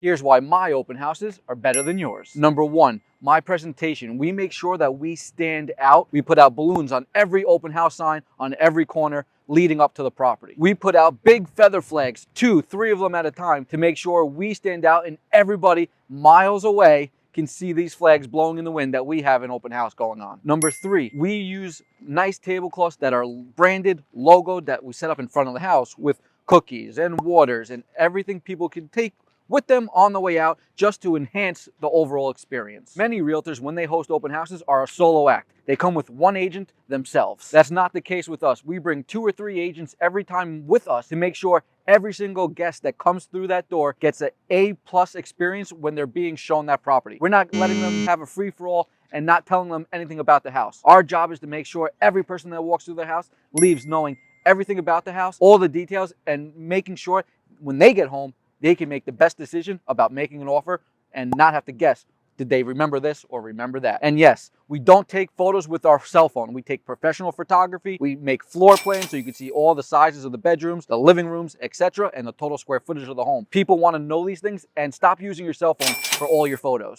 Here's why my open houses are better than yours. Number one, my presentation. We make sure that we stand out. We put out balloons on every open house sign, on every corner leading up to the property. We put out big feather flags, 2, 3 of them at a time, to make sure we stand out and everybody miles away can see these flags blowing in the wind that we have an open house going on. Number three, we use nice tablecloths that are branded, logoed, that we set up in front of the house with cookies and waters and everything people can take with them on the way out just to enhance the overall experience. Many realtors, when they host open houses, are a solo act. They come with one agent themselves. That's not the case with us. We bring 2 or 3 agents every time with us to make sure every single guest that comes through that door gets an A+ experience when they're being shown that property. We're not letting them have a free-for-all and not telling them anything about the house. Our job is to make sure every person that walks through the house leaves knowing everything about the house, all the details, and making sure when they get home, they can make the best decision about making an offer and not have to guess, did they remember this or remember that? And yes, we don't take photos with our cell phone. We take professional photography. We make floor plans so you can see all the sizes of the bedrooms, the living rooms, etc., and the total square footage of the home. People want to know these things, and stop using your cell phone for all your photos.